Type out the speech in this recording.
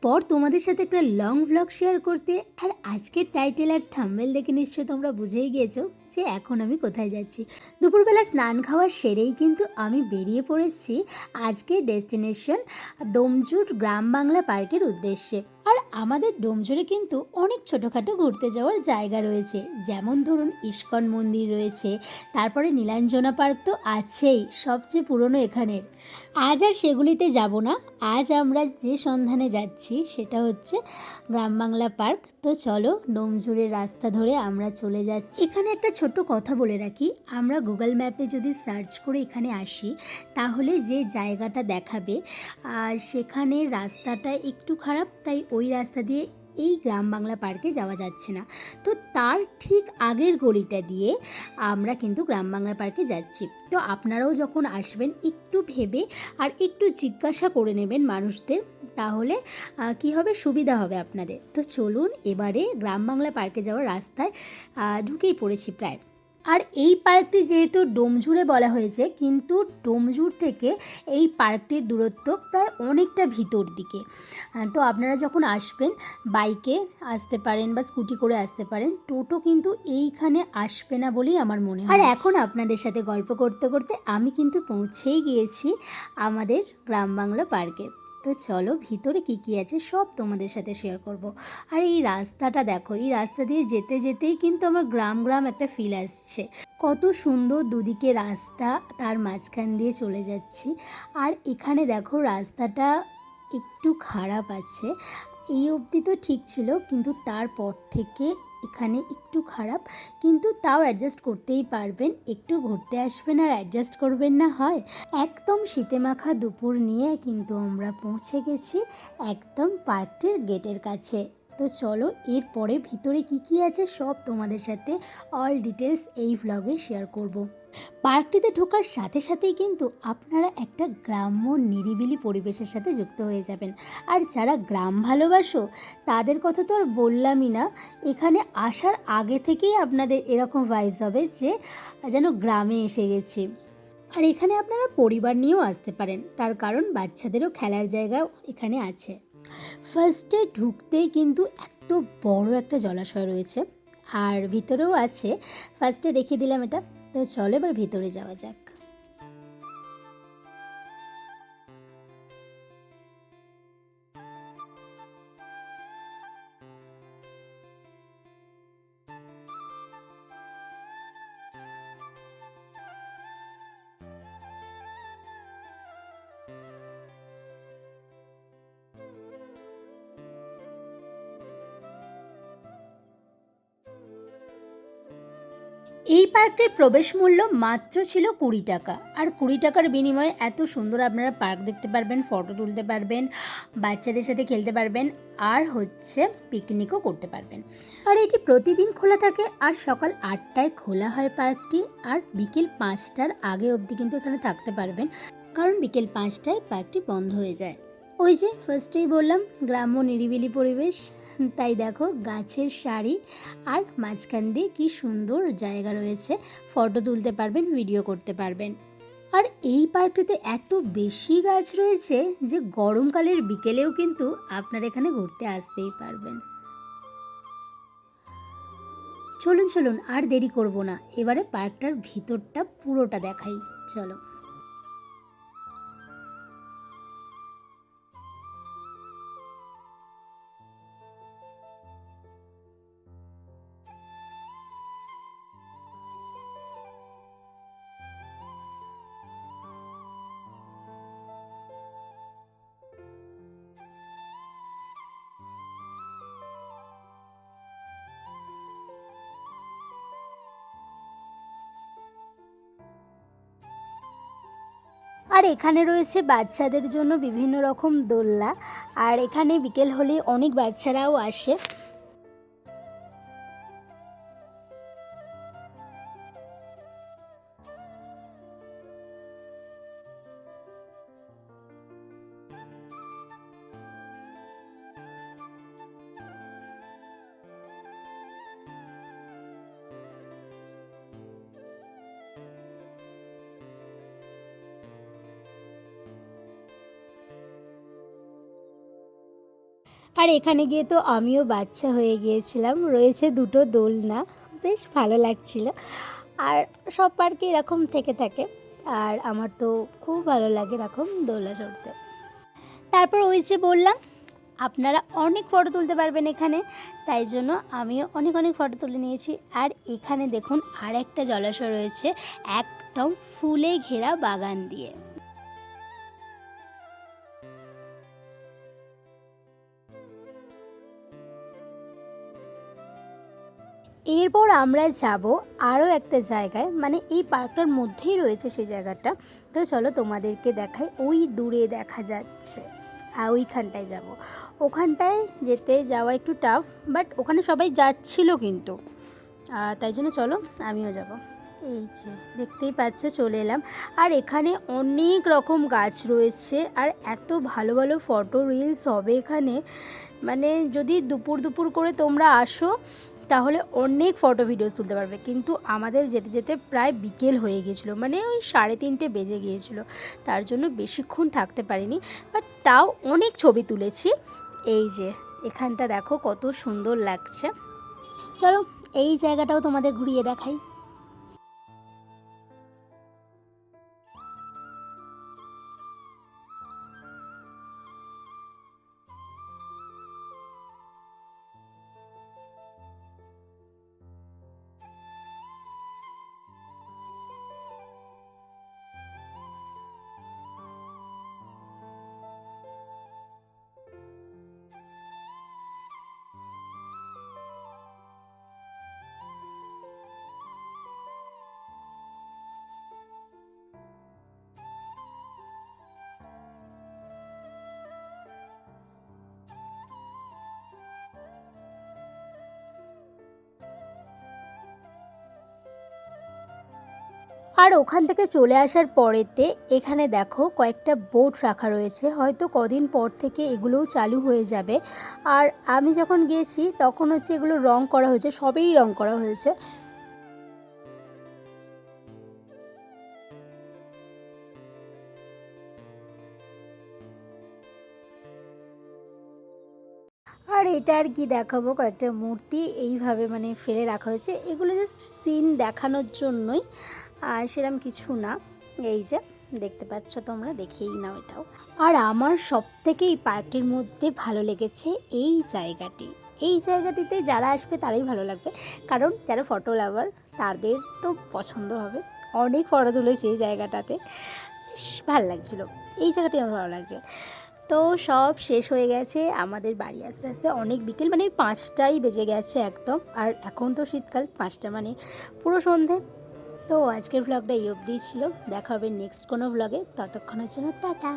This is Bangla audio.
পর তোমাদের সাথে একটা লং ভ্লগ শেয়ার করতে। আর আজকের টাইটেল আর থাম্বনেল দেখে নিশ্চয়ই তোমরা বুঝেই গিয়েছো যে এখন আমি কোথায় যাচ্ছি। দুপুরবেলা স্নান খাওয়ার সেরেই কিন্তু আমি বেরিয়ে পড়েছি আজকের ডেস্টিনেশন ডোমজুর গ্রাম বাংলা পার্কের উদ্দেশ্যে। আর আমাদের ডোমজুরে কিন্তু অনেক ছোটোখাটো ঘুরতে যাওয়ার জায়গা রয়েছে, যেমন ধরুন ইস্কন মন্দির রয়েছে, তারপরে নীলাঞ্জনা পার্ক তো আছেই, সবচেয়ে পুরনো এখানের। আজ আর সেগুলিতে যাব না, আজ আমরা যে সন্ধানে যাচ্ছি সেটা হচ্ছে গ্রাম বাংলা পার্ক। তো চলো ডোমজুরের রাস্তা ধরে আমরা চলে যাচ্ছি। এখানে একটা ছোট্ট কথা বলে রাখি, আমরা গুগল ম্যাপে যদি সার্চ করে এখানে আসি তাহলে যে জায়গাটা দেখাবে সেখানে রাস্তাটা একটু খারাপ, তাই ওই রাস্তা দিয়ে এই গ্রাম বাংলা পার্কে যাওয়া যাচ্ছে না। তো তার ঠিক আগের গলিটা দিয়ে আমরা কিন্তু গ্রাম বাংলা পার্কে যাচ্ছি। তো আপনারাও যখন আসবেন একটু ভেবে আর একটু জিজ্ঞাসা করে নেবেন মানুষদের, তাহলে কি হবে, সুবিধা হবে আপনাদের। তো চলুন এবারে গ্রাম বাংলা পার্কে যাওয়ার রাস্তায় ঢুকেই পড়েছি প্রায়। আর এই পার্কটি যেহেতু ডোমজুরে বলা হয়েছে, কিন্তু ডোমজুর থেকে এই পার্কটির দূরত্ব প্রায় অনেকটা ভিতর দিকে। তো আপনারা যখন আসবেন বাইকে আসতে পারেন বা স্কুটি করে আসতে পারেন, টোটো কিন্তু এইখানে আসবে না বলেই আমার মনে হয়। আর এখন আপনাদের সাথে গল্প করতে করতে আমি কিন্তু পৌঁছেই গিয়েছি আমাদের গ্রাম বাংলা পার্কে। তো চলো ভিতরে কী কী আছে সব তোমাদের সাথে শেয়ার করব। আর এই রাস্তাটা দেখো, এই রাস্তা দিয়ে যেতে যেতেই কিন্তু আমার গ্রাম গ্রাম একটা ফিল আসছে। কত সুন্দর দুদিকে রাস্তা, তার মাঝখান দিয়ে চলে যাচ্ছি। আর এখানে দেখো রাস্তাটা একটু খারাপ আছে, এই অবধি তো ঠিক ছিল, কিন্তু তারপর থেকে এখানে একটু খারাপ, কিন্তু তাও অ্যাডজাস্ট করতেই পারবেন। একটু ঘুরতে আসবেন আর অ্যাডজাস্ট করবেন না হয়। একদম শীতে মাখা দুপুর নিয়ে কিন্তু আমরা পৌঁছে গেছি একদম পার্কটির গেটের কাছে। তো চলো এরপরে ভিতরে কি কি আছে সব তোমাদের সাথে অল ডিটেলস এই ভ্লগে শেয়ার করব। পার্কটিতে ঢোকার সাথে সাথেই কিন্তু আপনারা একটা গ্রাম্য নিরিবিলি পরিবেশের সাথে যুক্ত হয়ে যাবেন। আর যারা গ্রাম ভালোবাসো তাদের কথা তো আর বললামই না, এখানে আসার আগে থেকেই আপনাদের এরকম ভাইবস হবে যে যেন গ্রামে এসে গেছি। আর এখানে আপনারা পরিবার নিয়েও আসতে পারেন, তার কারণ বাচ্চাদেরও খেলার জায়গাও এখানে আছে। ফার্স্টে ঢুকতেই কিন্তু এত বড় একটা জলাশয় রয়েছে, আর ভিতরেও আছে, ফার্স্টে দেখিয়ে দিলাম এটা। তো চলো এবার ভিতরে যাওয়া যাক। এই পার্কের প্রবেশ মূল্য মাত্র ছিল 20 টাকা। আর 20 টাকার বিনিময়ে এত সুন্দর আপনারা পার্ক দেখতে পারবেন, ফটো তুলতে পারবেন, বাচ্চাদের সাথে খেলতে পারবেন, আর হচ্ছে পিকনিকও করতে পারবেন। আর এটি প্রতিদিন খোলা থাকে, আর সকাল 8টায় খোলা হয় পার্কটি, আর বিকেল 5টার আগে অবধি কিন্তু এখানে থাকতে পারবেন, কারণ বিকেল 5টায় পার্কটি বন্ধ হয়ে যায়। ওই যে ফার্স্টেই বললাম গ্রাম্য নিরিবিলি পরিবেশ, তাই দেখো গাছের সারি আর মাঝখান দিয়ে কি সুন্দর জায়গা রয়েছে, ফটো তুলতে পারবেন, ভিডিও করতে পারবেন। আর এই পার্কটিতে এত বেশি গাছ রয়েছে যে গরমকালের বিকেলেও কিন্তু আপনারা এখানে ঘুরতে আসতেই পারবেন। চলুন চলুন আর দেরি করব না, এবারে পার্কটার ভিতরটা পুরোটা দেখাই, চলো। আর এখানে রয়েছে বাচ্চাদের জন্য বিভিন্ন রকম দোলনা, আর এখানে বিকেল হলে অনেক বাচ্চারাও আসে। আর এখানে গিয়ে তো আমিও বাচ্চা হয়ে গিয়েছিলাম। রয়েছে দুটো দোলনা, বেশ ভালো লাগছিল। আর সব পার্কে এরকম থেকে থাকে, আর আমার তো খুব ভালো লাগে এরকম দোলনা চড়তে। তারপর ওই যে বললাম আপনারা অনেক ফটো তুলতে পারবেন এখানে, তাই জন্য আমিও অনেক অনেক ফটো তুলে নিয়েছি। আর এখানে দেখুন আর একটা জলাশয় রয়েছে একদম ফুলে ঘেরা বাগান দিয়ে। এরপর আমরা যাব আরও একটা জায়গায়, মানে এই পার্কটার মধ্যেই রয়েছে সেই জায়গাটা। তো চলো তোমাদেরকে দেখাই, ওই দূরে দেখা যাচ্ছে, আর ওইখানটায় যাব। ওখানটায় যেতে যাওয়া একটু টাফ, বাট ওখানে সবাই যাচ্ছিল কিন্তু, তাই জন্য চলো আমিও যাব। এই যে দেখতেই পাচ্ছ চলে এলাম। আর এখানে অনেক রকম গাছ রয়েছে, আর এত ভালো ভালো ফটো রিলস হবে এখানে। মানে যদি দুপুর দুপুর করে তোমরা আসো তাহলে অনেক ফটো ভিডিওস তুলতে পারবে। কিন্তু আমাদের যেতে যেতে প্রায় বিকেল হয়ে গিয়েছিলো, মানে ওই 3:30 বেজে গিয়েছিলো, তার জন্য বেশিক্ষণ থাকতে পারিনি, বাট তাও অনেক ছবি তুলেছি। এই যে এখানটা দেখো কত সুন্দর লাগছে। চলো এই জায়গাটাও তোমাদের ঘুরিয়ে দেখাই। আর ওখান থেকে চলে আসার পরেতে এখানে দেখো কয়েকটা বোট রাখা রয়েছে, হয়তো কদিন পর থেকে এগুলোও চালু হয়ে যাবে। আর আমি যখন গিয়েছি তখন হচ্ছে এগুলো রং করা হয়েছে, সবেই রং করা হয়েছে। আর এটা আর কি দেখাবো, কয়েকটা মূর্তি এইভাবে মানে ফেলে রাখা হয়েছে, এগুলো জাস্ট সিন দেখানোর জন্যই, আর সেরকম কিছু না। এই যে দেখতে পাচ্ছ তোমরা, দেখেই নাও এটাও। আর আমার সবথেকে এই পার্কটির মধ্যে ভালো লেগেছে এই জায়গাটি। এই জায়গাটিতে যারা আসবে তারাই ভালো লাগবে, কারণ যারা ফটো লাভার তাদের তো পছন্দ হবে। অনেক ফটো তুলেছি এই জায়গাটাতে, বেশ ভালো লাগছিলো। এই জায়গাটি আমার ভালো লাগছে। তো সব শেষ হয়ে গেছে, আমাদের বাড়ি আস্তে আস্তে অনেক বিকেল, মানে 5টাই বেজে গেছে একদম। আর এখন তো শীতকাল, 5টা মানে পুরো সন্ধে। তো আজকের ভ্লগটা এই অবধিই ছিল, দেখা হবে নেক্সট কোনো ভ্লগে, ততক্ষণের জন্য টাটা।